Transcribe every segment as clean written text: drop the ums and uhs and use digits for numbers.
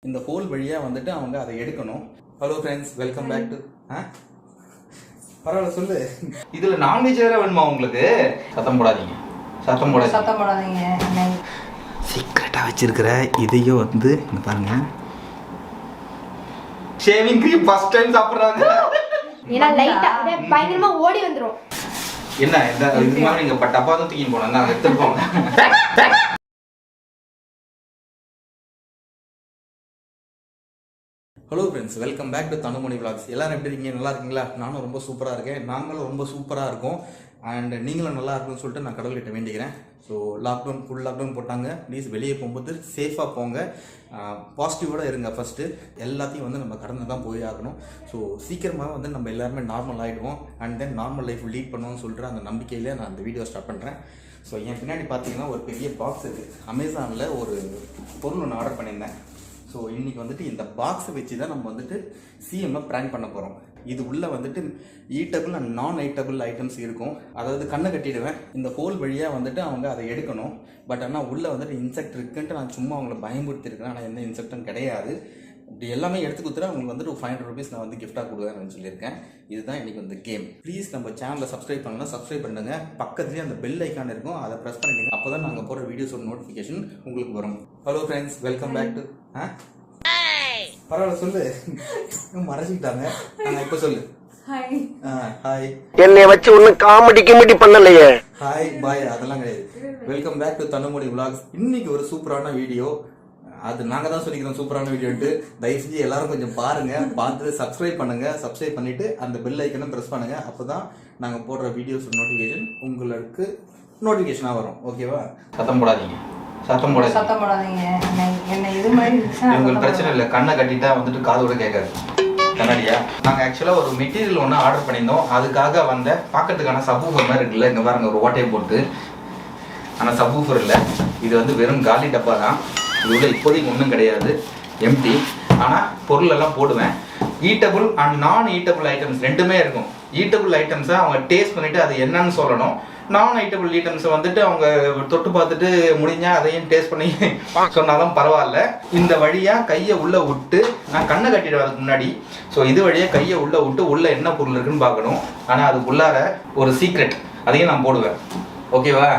இந்த ஹோல் வழியாக வந்துட்டு அவங்க அதை எடுக்கணும். Hello friends, welcome back to பரவாயில்ல சொல்லு. இதில் நான்வெஜ் வேற வேணுமா உங்களுக்கு? சத்தம் போடாதீங்க, சத்தம் போடாதீங்க. சீக்ரெட்டாக வச்சிருக்கிற இதையும் வந்து இங்கே பாருங்க, ஷேவிங் க்ரீம் ஃபர்ஸ்ட் டைம் சாப்பிட்றாங்க. ஏன்னா லைட்டா பயங்கரமா ஓடி வந்துரும். என்ன இந்த இது மாதிரி நீங்கள் டப்பா தான் தூக்கின்னு போனோம், நாங்கள் எடுத்துட்டு போங்க. Hello friends, welcome back to Thanumani vlogs. எல்லாரும் எப்படி இருக்கீங்க? நல்லா இருக்கீங்களா? நானும் ரொம்ப சூப்பராக இருக்கேன். நாங்களும் ரொம்ப சூப்பராக இருக்கோம். அண்ட் நீங்களும் நல்லா இருக்குன்னு சொல்லிட்டு நான் கடவுள்கிட்ட வேண்டிக்கிறேன். ஸோ ஃபுல் லாக்டவுன் போட்டாங்க. ப்ளீஸ் வெளியே போகும்போது சேஃபாக போங்க, பாசிட்டிவோட இருங்க. ஃபஸ்ட்டு எல்லாத்தையும் வந்து நம்ம கடந்து தான் போய் ஆகணும். ஸோ சீக்கிரமாக வந்து நம்ம எல்லாருமே நார்மல் ஆகிடுவோம். And then normal life lead பண்ணுவோம்னு சொல்லிட்டு அந்த நம்பிக்கையிலே நான் அந்த வீடியோ ஸ்டார்ட் பண்ணுறேன். ஸோ என் பின்னாடி பார்த்தீங்கன்னா ஒரு பெரிய பாக்ஸ் இருக்குது. அமேசானில் ஒரு பொருள் ஒன்று ஆர்டர் பண்ணியிருந்தேன். ஸோ இன்றைக்கி வந்துட்டு இந்த பாக்ஸை வச்சு தான் நம்ம வந்துட்டு சிஎம்ஐ ப்ராங்க் பண்ண போகிறோம். இது உள்ளே வந்துட்டு ஈட்டபிள் அண்ட் நான் ஈட்டபிள் ஐட்டம்ஸ் இருக்கும். அதாவது கண்ணை கட்டிடுவேன். இந்த ஹோல் வழியாக வந்துட்டு அவங்க அதை எடுக்கணும். பட் ஆனால் உள்ளே வந்துட்டு இன்செக்ட் இருக்குன்ட்டு நான் சும்மா அவங்கள பயன்படுத்தியிருக்கேன். ஆனால் எந்த இன்செக்டும் கிடையாது. இப்படி எல்லாமே எடுத்து கொடுத்துட்டு அவங்களுக்கு வந்துட்டு ஒரு 500 rupees நான் வந்து கிஃப்டாக கொடுக்குறேன்னு சொல்லியிருக்கேன். இதுதான் இன்றைக்கி வந்து கேம். ப்ளீஸ் நம்ம சேனலை சப்ஸ்கிரைப் பண்ணலாம், சப்ஸ்கிரைப் பண்ணுங்க. பக்கத்துலேயே அந்த பெல் ஐக்கான் இருக்கும், அதை ப்ரெஸ் பண்ணிடுங்க. அப்போ தான் நாங்கள் போகிற வீடியோஸோட நோட்டிஃபிகேஷன் உங்களுக்கு வரும். Hello friends, welcome back to பரவாயில்ல சொல்லு. மறைச்சிக்கிட்டாங்க. இப்போ சொல்லு. ஹாய். என்னை வச்சு ஒன்னும் காமெடி பண்ணலையே. ஹாய் பாய் அதெல்லாம் கிடையாது. Welcome back to Thanumani vlogs. இன்னைக்கு ஒரு சூப்பரான வீடியோ. அது நாங்கள் தான் சொல்லிக்கிறோம் சூப்பரான வீடியோன்ட்டு. தயவு செஞ்சு எல்லாரும் கொஞ்சம் பாருங்க, பார்த்து சப்ஸ்கிரைப் பண்ணுங்க. சப்ஸ்கிரைப் பண்ணிட்டு அந்த பெல் ஐக்கனும் ப்ரெஸ் பண்ணுங்க. அப்போதான் நாங்கள் போடுற வீடியோஸ் நோட்டிஃபிகேஷன் உங்களுக்கு நோட்டிஃபிகேஷனாக வரும். ஓகேவா? சத்தம் போடாதீங்க, சத்தம் போடாதீங்க. என்ன இது மாதிரி உங்களுக்கு பிரச்சனை இல்லை, கண்ணை கட்டிட்டா வந்துட்டு காதோட கேட்காது. கண்ணாடியா? நாங்கள் ஆக்சுவலாக ஒரு மெட்டீரியல் ஒன்று ஆர்டர் பண்ணியிருந்தோம். அதுக்காக வந்த பார்க்கறதுக்கான சப்வூஃபர் மாதிரி இருக்குல்ல, இங்கே பாருங்க ஒரு ஓட்டையை போட்டு. ஆனால் சப்வூஃபர் இல்லை, இது வந்து வெறும் காலி டப்பா தான். இது உள்ள இப்போதைக்கு ஒன்றும் கிடையாது, எம்டி. ஆனால் பொருள் எல்லாம் போடுவேன். ஈட்டபிள் அண்ட் நான் ஈட்டபிள் ஐட்டம்ஸ் ரெண்டுமே இருக்கும். ஈட்டபிள் ஐட்டம்ஸை அவங்க டேஸ்ட் பண்ணிவிட்டு அது என்னன்னு சொல்லணும். நான் ஈட்டபிள் ஐட்டம்ஸை வந்துட்டு அவங்க தொட்டு பார்த்துட்டு முடிஞ்சா அதையும் டேஸ்ட் பண்ணி சொன்னாலும் பரவாயில்ல. இந்த வழியாக கையை உள்ளே விட்டு நான் கண்ணை கட்டிடுவேன் முன்னாடி. ஸோ இது வழியாக கையை உள்ளே விட்டு உள்ளே என்ன பொருள் இருக்குன்னு பார்க்கணும். ஆனால் அதுக்குள்ளார ஒரு சீக்ரெட், அதையும் நான் போடுவேன். ஓகேவா?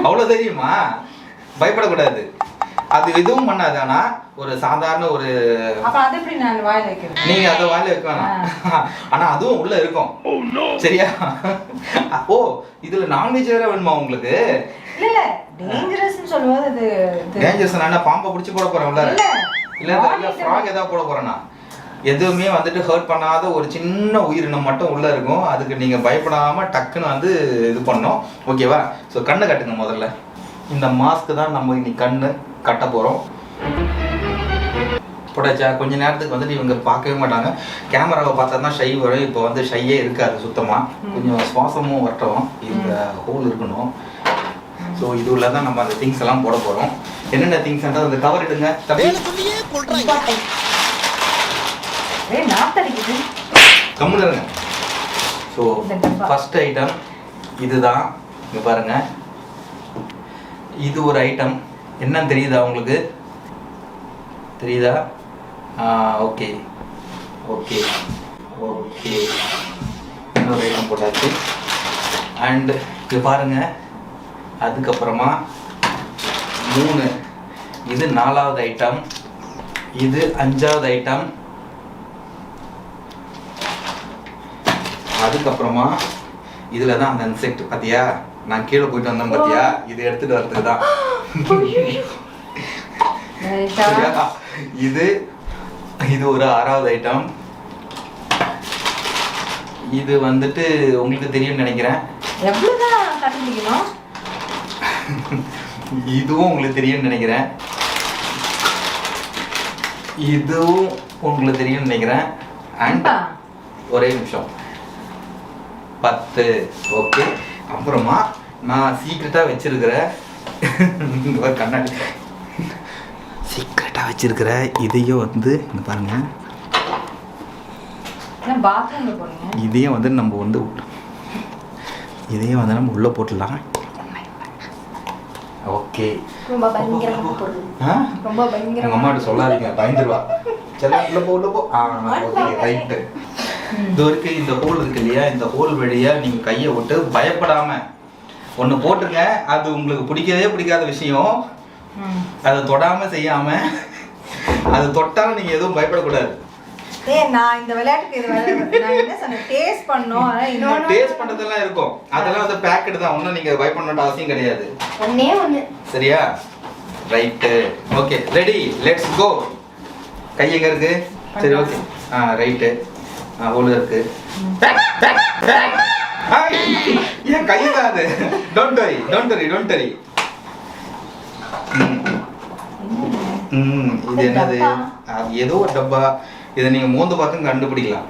அவ்வளோ தெரியுமா? பயப்படக்கூடாது. அது எதுவும் பண்ணாது. ஆனா ஒரு சாதாரண ஒரு நீங்க அதை வாயில வைக்க வேணாம். ஆனா அதுவும் உள்ள இருக்கும். சரியா? ஓ, இதுல நான்வெஜ் வேற வேணுமா உங்களுக்கு? இல்ல டேஞ்சரஸ்னு சொல்லும்போது அது டேஞ்சரஸ் என்ன பாம்பை பிடிச்சி போட போறேன் உள்ள? இல்ல ஃப்ராக் ஏதாவது போட போறேன்னா? எதுவுமே வந்துட்டு ஹர்ட் பண்ணாத ஒரு சின்ன உயிரினம் மட்டும் உள்ள இருக்கும். அதுக்கு நீங்க பயப்படாம டக்குன்னு வந்து இது பண்ணோம். ஓகேவா? ஸோ கண்ணை கட்டுங்க முதல்ல. இந்த மாஸ்க்கு தான் நம்ம இன்னைக்கு கண்ணு கட்ட போகிறோம். போட்டாச்சா? கொஞ்ச நேரத்துக்கு வந்துட்டு இவங்க பார்க்கவே மாட்டாங்க. கேமராவை பார்த்தா தான் ஷை வரும். இப்போ வந்து ஷையே இருக்காது சுத்தமாக. கொஞ்சம் சுவாசமும் வரட்டும். இந்த ஹோல் இருக்கணும். ஸோ இது உள்ள தான் நம்ம அந்த திங்ஸ் எல்லாம் போட போகிறோம். என்னென்ன திங்ஸ்ன்றது அந்த கவர் எடுங்க. கம்முன்னு இருங்க. ஸோ ஃபர்ஸ்ட் ஐட்டம் இதுதான். இங்கே பாருங்க, இது ஒரு ஐட்டம். என்னன்னு தெரியுதா உங்களுக்கு? தெரியுதா? Okay okay okay. இன்னொரு ஐட்டம் போட்டாச்சு. அண்ட் இது பாருங்க, அதுக்கப்புறமா 3, இது 4வது ஐட்டம், இது 5வது ஐட்டம். அதுக்கப்புறமா இதில் தான் அந்த இன்செக்ட் பார்த்தியா, நான் கீழே போயிட்டு வந்தேன் பார்த்தியா, இது எடுத்துட்டு வர்றதுக்கு தான். இது ஒரு 6வது ஐட்டம். இது வந்துட்டு உங்களுக்கு தெரியும்னு நினைக்கிறேன். இதுவும் உங்களுக்கு தெரியும்னு நினைக்கிறேன். இதுவும் உங்களுக்கு தெரியும்னு நினைக்கிறேன். அண்ட் ஒரே நிமிஷம் 10. ஓகே. அப்புறமா நான் சீக்ரெட்டாக வச்சிருக்கிற கண்ணாடி, சீக்ரெட்டாக வச்சிருக்கிற இதையும் வந்து இங்கே பாருங்க, இதையும் வந்து நம்ம வந்து இதையும் வந்து நம்ம உள்ளே போட்டுடலாம். ஓகே. ரொம்ப பயங்கரமா போடுது. ரொம்ப எங்க பயங்கரமா. அம்மாட்ட சொல்லாதீங்க, பயந்துருவா. செல்லம் உள்ள போ. Okay right. இது வரைக்கும் இந்த ஹோல் இருக்கு இல்லையா, இந்த ஹோல் வழியா நீங்க கையை விட்டு பயப்படாம ஒண்ணு போட்டுருங்க. அது உங்களுக்கு பிடிக்கவே பிடிக்காத விஷயம். அதை தொடாம செய்யாம, அது தொட்டாலும் நீங்க எதுவும் பயப்படக்கூடாது. நான் இந்த விளையாட்டுக்கு நான் என்ன சொன்னேன், டேஸ்ட் பண்ணோம். டேஸ்ட் பண்றதெல்லாம் இருக்கும், அதெல்லாம் வந்து பேக்கெட் தான். ஒன்றும் நீங்க பயப்படணும்னு அவசியம் கிடையாது. ஒண்ணே ஒண்ணு. சரியா? Right. Okay ready, let's go. கை எங்க இருக்கு? சரி ஓகே. ரைட்டு. ஹோல் இருக்கு. ஏன் கை தான் அது. Don't worry. இது என்னது? ஏதோ ஒரு டப்பா. இதை நீங்க மோந்து பார்த்து கண்டுபிடிக்கலாம்.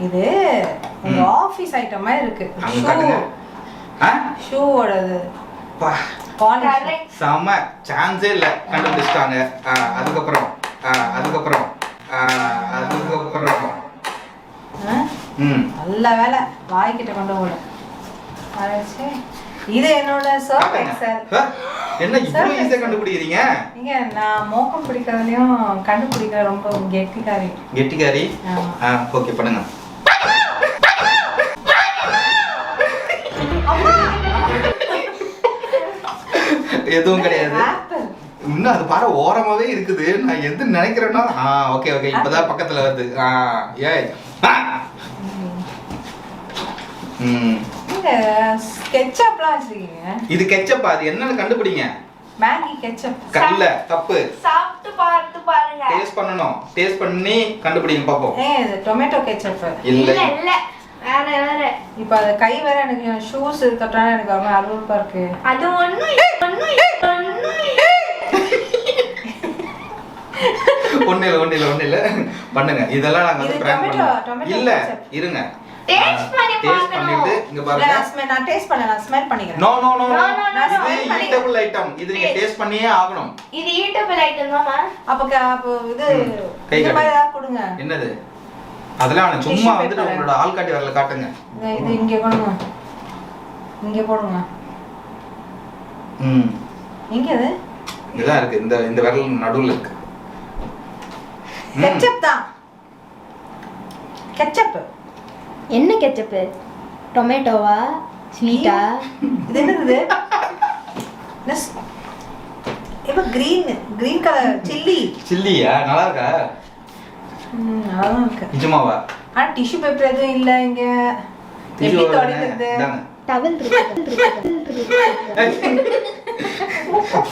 இது உங்க ஆபீஸ் ஐட்டமா இருக்கு. அங்க காட்டுங்க. ஷூவோடது. பா பாலிஷ். செம, சான்ஸே இல்ல, கண்டுபிடிச்சிட்டாங்க. அதுக்கப்புறம் நல்ல வேலை வாய்க்கிட்ட கொண்டு போல. இது என்னோட சர்ஃப் எக்ஸல். என்ன இவ்வளவு ஈஸியா கண்டுபிடிக்கிறீங்க? நீங்க நான் மோக்கம் பிடிக்கிறதுலயும் கண்டுபிடிக்கிற ரொம்ப கெட்டிக்காரி. ஓகே பண்ணுங்க. எதுவும் கிடையாது. இன்னும் அது பாரு ஓரமாவே இருக்குது. நான் எது நினைக்கிறேன்னா ஓகே இப்பதான் பக்கத்துல வருது. ஏய் கெச்சப்லாம் வச்சிருக்கீங்க. இது கெச்சப். அது என்னன்னு கண்டுபிடிங்க. Maggi ketchup. கல்ல தப்பு. சாப்பிட்டு பாருங்க. டேஸ்ட் பண்ணனும். டேஸ்ட் பண்ணி கண்டுபிடிங்க பாப்போம். இது டொமேட்டோ கெச்சப். இல்ல வேற. இப்போ அது கை வேற எனக்கு ஷூஸ் தொட்டா எனக்கு ரொம்ப அருவருப்பா இருக்கு. அது ஒண்ணும் ஒண்ணு இல்ல பண்ணுங்க. இதெல்லாம் நாங்க வந்து பிராங்க் பண்ணோம். இல்ல இருங்க. டேஸ்ட் பண்ணிட்டு இங்க பாருங்க. நான் டேஸ்ட் பண்ணல, நான் ஸ்மெல் பண்ணிக்கிறேன். நோ இது ஈட்டபிள் ஐட்டம். இது நீங்க டேஸ்ட் பண்ணியே ஆகணும். இது ஈட்டபிள் ஐட்டம் தானா? அப்ப இது இந்த மாதிரி ஏதாவது கொடுங்க. என்னது? அதெல்லாம் சும்மா வந்து உங்களோட ஆள்காட்டி வரல காட்டுங்க. இது இங்க கொடுங்க. இங்க போடுங்க. எங்க இது? இதா இருக்கு. இந்த விரல் நடுவுல இருக்கு. கெச்சப் தான். கெச்சப். என்ன கெச்சப்? டொமேட்டோவா? ஸ்வீட்டா? இது என்னது? இப்போ கிரீன் கலர் சில்லியா? நல்லா இருக்கா? நல்லா இருக்கு. நிஜமாவா? டிஷ்யூ பேப்பர் எதுவும் இல்ல இங்க. எப்படி தொடங்குது? டவல் இருக்கு.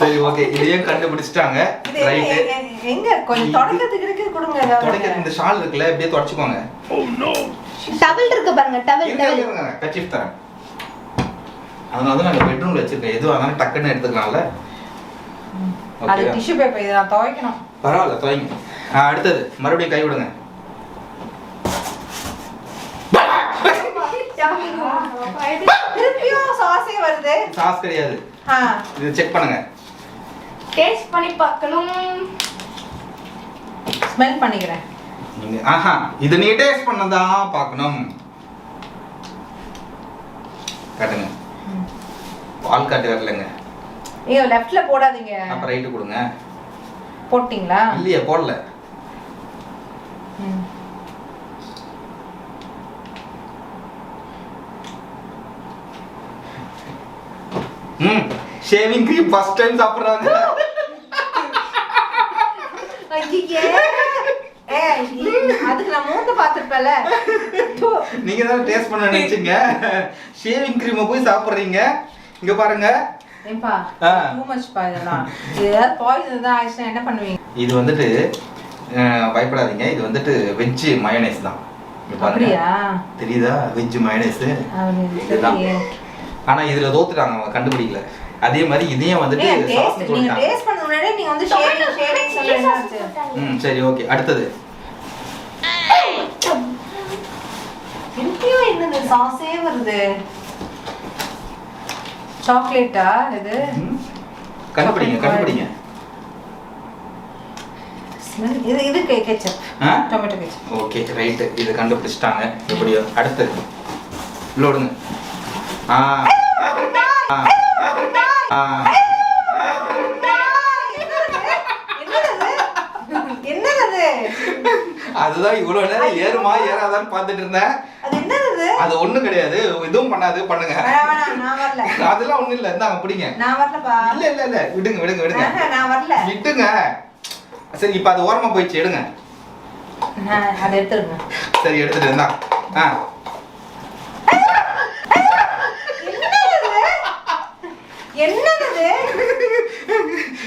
சரி ஓகே, இதையும் கண்டுபிடிச்சிட்டாங்க. ரைட். எங்க கொஞ்சம் தொடக்கிறதுக்கு கொடுங்க. தொடக்க இந்த ஷால் இருக்குல, அப்படியே தொடச்சுக்கோங்க. டவல் இருக்கு பாருங்க. டவல் கச்சிஃப் தரேன். அதனால நாங்க பெட்ரூம்ல வச்சிருக்கேன். எதுவும் அதனால டக்குன்னு எடுத்துக்கலாம்ல. அது டிஷ்யூ பேப்பர். இத நான் துவைக்கணும். பரவாயில்ல துவைங்க. அடுத்தது மறுபடியும் கை விடுங்க. திருப்பியும் சாஸே வருது. சாஸ் கிடையாது. இது செக் பண்ணுங்க. டேஸ்ட் பண்ணி பார்க்கணும். ஸ்மெல் பண்ணிக்கிறேன். நீங்க இது நீ டேஸ்ட் பண்ணதா பார்க்கணும். காட்டுங்க. பால் காட்டி வரலங்க. ஐயோ லெஃப்ட்ல போடாதீங்க. அப்ப ரைட் கொடுங்க. போட்டிங்களா? இல்லையே போடல. ஷேவிங் கிரீம் ஃபர்ஸ்ட் டைம் சாப்பிடுறாங்க. ஐயே அதுக்கு நான் மூந்து பாத்துட்டல. நீங்க தான் டேஸ்ட் பண்ண நினைச்சீங்க. ஷேவிங் கிரீமை போய் சாப்பிடுறீங்க. இங்க பாருங்க. ஏம்பா டூ மச் பா இதெல்லாம். இது பாய்சன் தான் ஆயிடுச்சுனா என்ன பண்ணுவீங்க? இது வந்துட்டு பயப்படாதீங்க. இது வந்துட்டு வெஜ் மயோனைஸ் தான். அப்படியா? தெரியுதா? Veg mayonnaise. இதுதான். ஆனா இதுல தோத்துட்டாங்க, அவங்க கண்டுபிடிக்கல. அதே மாதிரி இதையும் வந்துட்டு சாஸ் நீங்க சொல்லிட்டாங்க. டேஸ்ட் பண்ண முன்னாடி நீங்க வந்து ஷேவிங் சொல்லுங்க. சரி ஓகே. அடுத்தது இன்டியோ என்னது சாஸே வருது. சாக்லேட்டா இது? கண்டுபிடிங்க. இது ketchup. Tomato ketchup. Okay right. இது கண்டுபிடிச்சிட்டாங்க. எப்படியோ அடுத்தது லோடுங்க. அதுதான் இவ்வளவு நேரம் ஏறுமா ஏறாதான்னு பார்த்துட்டு இருந்தேன். அது என்னது? அது ஒண்ணும் கிடையாது, எதுவும் பண்ணாது, பண்ணுங்க. வேணாம், நான் வரல. அதெல்லாம் ஒண்ணும் இல்ல, இந்தாங்க பிடிங்க. நான் வரலப்பா. இல்ல இல்ல இல்ல, விடுங்க விடுங்க விடுங்க. நான் வரல. விட்டுங்க. சரி, இப்ப அது ஓரமா போயிடுச்சு, எடுங்க. அதை எடுத்துருங்க. சரி, எடுத்துட்டு இருந்தா. என்னது?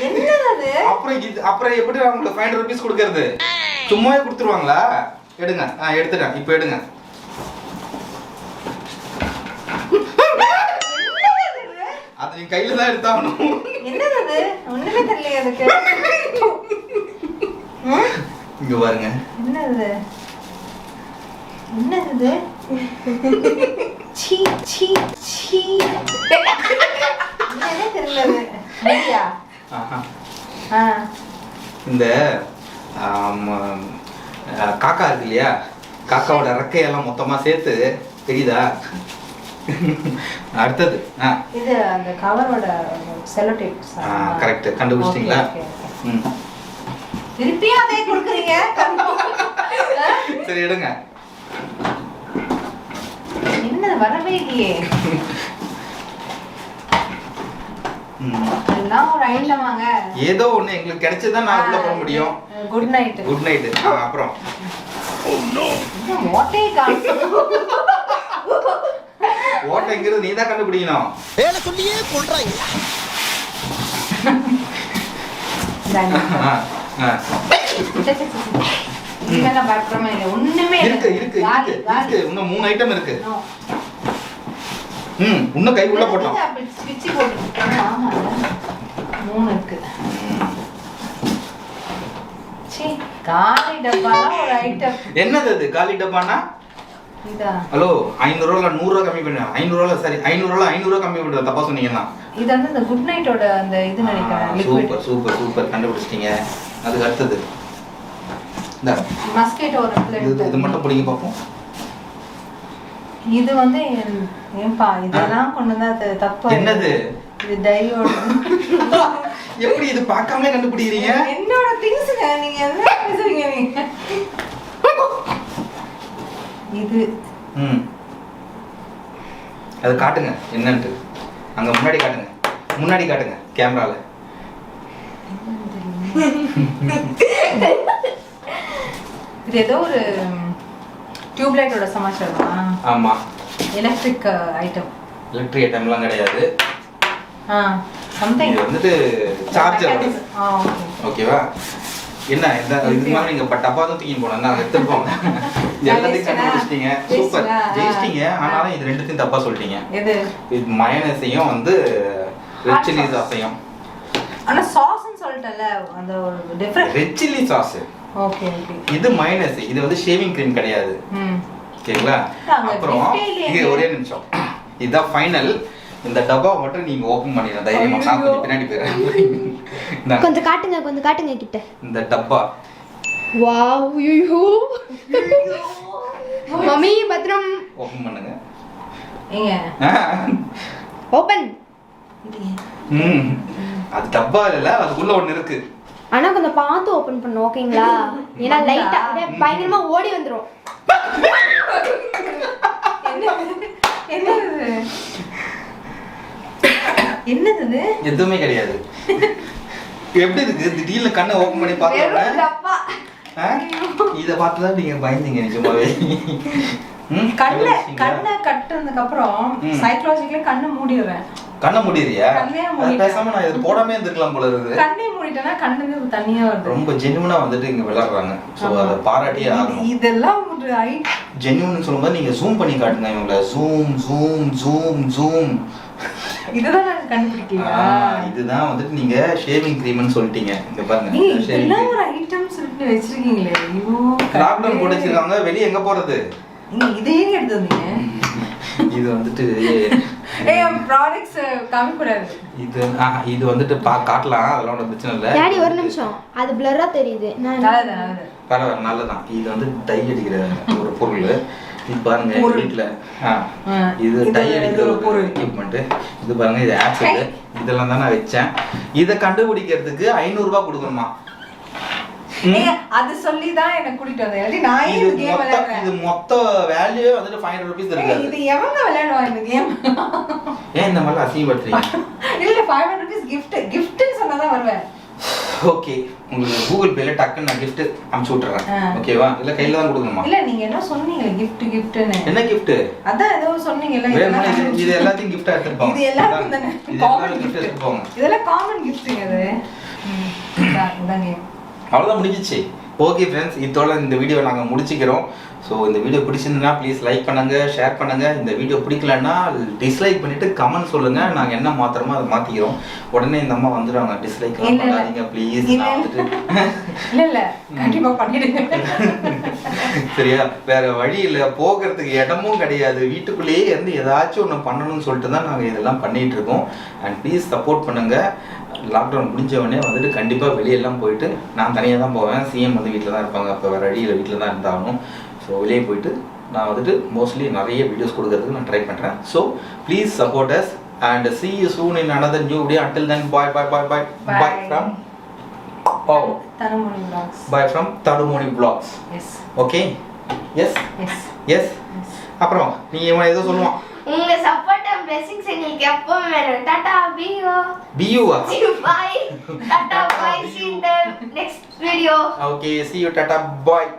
என்னது? அப்புறம் எப்படி உங்களுக்கு 500 rupees கொடுக்கறது? சும்மாவே கொடுத்துருவாங்களா? எடுங்க. எடுத்துட்டேன், இப்ப எடுங்க. அது நீ கையில தான் எடுத்தாகணும். என்னது? ஒண்ணுமே தெரியல அதுக்கு. இங்க பாருங்க. என்னது? என்னது? சீ சீ சீ. என்னன்னே தெரியல. ஐயா. இந்த காக்கா இருக்கு இல்லையா, காக்காவோட ரெக்கையெல்லாம் மொத்தமா சேர்த்து தெரியுதா? அடுத்தது இது அந்த கவரோட செல்லோ டேப். கரெக்ட், கண்டுபிடிச்சிட்டீங்களா? திருப்பியும் அதே கொடுக்குறீங்க. சரி, எடுங்க. என்ன வரவே இல்லையே. எல்லாம் ஒரு ஐட்டம் வாங்க. ஏதோ ஒண்ணு எங்களுக்கு கிடைச்சதா நான் உள்ள போக முடியும். Good night. Good night. அப்புறம் ஓட்டைங்கிறது நீ தான் கண்டுபிடிக்கணும். வேலை சொல்லியே கொள்றாங்க. இதெல்லாம் பயப்படமே இல்லை, ஒண்ணுமே இருக்கு இருக்கு இருக்கு இருக்கு. இன்னும் 3 ஐட்டம் இருக்கு. இன்னும் கை உள்ள போட்டோம். பிச்சி போட்டு. ஆமா, 3 இருக்கு. சீ, காலி டப்பாலாம் ஒரு ஐட்டம். என்னது அது காலி டப்பானா? இதா. ஹலோ, 500 ரூபாய்ல 100 ரூபாய் கம்மி பண்ணு. 500 ரூபாய்ல சரி, 500 ரூபாய்ல 500 ரூபாய் கம்மி பண்றது தப்பா சொன்னீங்கன்னா. இது வந்து இந்த குட் நைட்டோட அந்த இது நினைக்கிறேன். சூப்பர் சூப்பர் சூப்பர், கண்டுபிடிச்சிட்டீங்க. அதுக்கு அடுத்தது இந்த மஸ்கிட்டோ ஒரு பிளேட். இது மட்டும் பிடிங்க பாப்போம். இது வந்து ஏன்பா இதெல்லாம் கொண்டு வந்தா அது தப்பு. என்னது? இது டையோட. எப்படி இது பார்க்காமலே கண்டுபிடிக்கிறீங்க? என்னோட திங்ஸ்ங்க, நீங்க என்ன பேசுறீங்க நீங்க? இது அது காட்டுங்க என்னன்னு. அங்க முன்னாடி காட்டுங்க, முன்னாடி காட்டுங்க கேமரால. இது ஏதோ ஒரு டியூப் லைட்டோட சமாச்சாரமா? ஆமா, எலக்ட்ரிக் ஐட்டம். எலக்ட்ரிக் ஐட்டம்லாம் கிடையாது. சம்திங். இது வந்துட்டு சார்ஜர். ஓகேவா? என்ன இந்த இது மாதிரி நீங்க டப்பா தான் தூக்கி போனா நான் எடுத்து போங்க. எல்லாத்தையும் கண்டுபிடிச்சிட்டீங்க. சூப்பர், ஜெயிச்சிட்டீங்க. ஆனாலும் இது ரெண்டுத்தையும் தப்பா சொல்லிட்டீங்க. எது? இது மயோனைஸையும் வந்து ரெட் சில்லி சாஸையும். ஆனா சாஸ்னு சொல்லிட்டல, அந்த ஒரு different. Red chilli sauce. Okay okay. இது மயோனைஸ், இது வந்து ஷேவிங் கிரீம் கிடையாது. ஓகேங்களா? அப்புறம் இது ஒரே நிமிஷம், இதுதான் ஃபைனல். இந்த டப்பா மட்டும் நீங்க ஓபன் பண்ணிடுங்க தைரியமா. நான் கொஞ்சம் பின்னாடி போறேன். கொஞ்சம் காட்டுங்க கிட்ட. இந்த டப்பா. வாவ், ஐயோ. மம்மி பத்ரம். ஓபன் பண்ணுங்க. ஏங்க ஓபன். அது டப்பா இல்ல, அதுக்குள்ள ஒண்ணு இருக்கு. ஆனா கொஞ்சம் பார்த்து ஓபன் பண்ணு, ஓகேங்களா? ஏன்னா லைட்டா பயங்கரமா ஓடி வந்துரும். என்னது? எதுவுமே கிடையாது. எப்படி இருக்கு? திடீர்னு கண்ணை ஓபன் பண்ணி பார்த்தா இத பார்த்துதான் நீங்க பயந்தீங்க நிஜமாவே. கண்ணை கட்டுறதுக்கு அப்புறம் சைக்காலஜிக்கலி கண்ணை மூடிடுறேன். கண்ணை மூடிறியா? பேசாம நான் இது போடாம இருந்திருக்கலாம் போல இருக்கு. கண்ணை மூடிட்டேன்னா கண்ணுல தண்ணியா வருது. ரொம்ப ஜென்யூனா வந்துட்டு இங்க விளையாடுறாங்க. சோ அத பாராட்டியே ஆகணும். இதெல்லாம் ஒரு ஜென்யூன் சொல்லும்போது நீங்க ஜூம் பண்ணி காட்டுங்க இவங்கள. Zoom zoom zoom zoom. இதுதான் நான் கண்டுபிடிக்கல. இதுதான் வந்துட்டு நீங்க ஷேவிங் கிரீம்னு சொல்லிட்டீங்க. இங்க பாருங்க, இதெல்லாம் ஒரு ஐட்டம் சொல்லிட்டு வச்சிருக்கீங்களே. ஐயோ, லாக்டவுன் போட்டு வச்சிருக்காங்க. வெளிய எங்க போறது? நீங்க இதையே எடுத்து வந்தீங்க. இது வந்துட்டு ப்ராடக்ட்ஸ் காமி கூடாது. இது வந்துட்டு காட்டலாம், அதெல்லாம் ஒன்றும் பிரச்சனை இல்லை. டாடி ஒரு நிமிஷம், அது பிளரா தெரியுது. பரவாயில்ல, நல்லதான். இது வந்து டை அடிக்கிற ஒரு பொருள். இது பாருங்க வீட்டுல இது டை அடிக்கிற ஒரு எக்யூப்மெண்ட். இது பாருங்க, இது ஆசிட். இதெல்லாம் தான் நான் வச்சேன். இதை கண்டுபிடிக்கிறதுக்கு 500 ரூபாய் கொடுக்கணுமா? ஏங்க, அது சொல்லி தான் என்ன கூட்டிட்டு வந்தேன் இல்லாட்டி நான் ஏன் இந்த கேம் விளையாடுறேன் இது மொத்த வேல்யூ வந்துட்டு 500 rupees ஏங்க, இருக்காது. இது எவங்க விளையாடுவா இந்த கேம் ஏன் இந்த மாதிரி அசிங்கப்படுத்துறீங்க? இல்ல 500 rupees giftன்னு சொன்னாதான் வருவேன் ஓகே, உங்களுக்கு கூகுள் பேல டக்குன்னு நான் gift அனுப்பிச்சு விட்டுறேன். ஓகேவா? இல்ல கையில தான் கொடுக்கணுமா? இல்ல நீங்க என்ன சொன்னீங்க giftன்னு என்ன gift? அதான் ஏதோ சொன்னீங்கல்ல வேணுமா இது எல்லாத்தையும் gift எடுத்துட்டு போங்க. இது எல்லாருக்கும் தானே காமன் gift gift எடுத்துட்டு போங்க. இதெல்லாம் காமன் கிஃப்ட்ங்க அது இதான் கேம் அவ்வளவுதான் முடிஞ்சிச்சு. ஓகே ஃப்ரெண்ட்ஸ், இதோட இந்த வீடியோவை நாங்கள் முடிச்சுக்கிறோம். ஸோ இந்த வீடியோ பிடிச்சிருந்ததுன்னா ப்ளீஸ் லைக் பண்ணுங்க, ஷேர் பண்ணுங்க. இந்த வீடியோ பிடிக்கலன்னா டிஸ்லைக் பண்ணிட்டு கமெண்ட் சொல்லுங்க, நாங்கள் என்ன மாத்திரமோ அதை மாத்திக்கிறோம். உடனே இந்த அம்மா வந்துடுவாங்க, டிஸ்லைக் பண்ணாதீங்க ப்ளீஸ். நான் வந்துட்டு இல்ல கண்டிப்பா பண்ணிடுங்க. சரியா? வேற வழி இல்லை, போகிறதுக்கு இடமும் கிடையாது. வீட்டுக்குள்ளேயே இருந்து ஏதாச்சும் ஒன்று பண்ணணும்னு சொல்லிட்டு தான் நாங்கள் இதெல்லாம் பண்ணிட்டு இருக்கோம். அண்ட் ப்ளீஸ் சப்போர்ட் பண்ணுங்க. லாக்டவுன் முடிஞ்சவொடனே வந்துட்டு கண்டிப்பாக வெளியெல்லாம் போயிட்டு, நான் தனியாக தான் போவேன், சிஎம் வந்து வீட்டில் தான் இருப்பாங்க, அப்போ வேறு வழியில் வீட்டில் தான் இருந்தாகணும். ஸோ வெளியே போயிட்டு நான் வந்துட்டு மோஸ்ட்லி நிறைய வீடியோஸ் கொடுக்கறதுக்கு நான் ட்ரை பண்ணுறேன். So please support us and see you soon in another new video. Until then, bye from Tanumoni Vlogs. Bye from Tanumoni Vlogs. Yes. Okay? Yes. அப்புறம் நீ ஏதோ சொல்லுவான். உங்க சப்போர்ட் அண்ட் பிளெஸிங்ஸ் எங்களுக்கு எப்பவும் வேணும். Tata பியூவா? bye Tata bye see you in the next video. Okay, see you, tata, bye.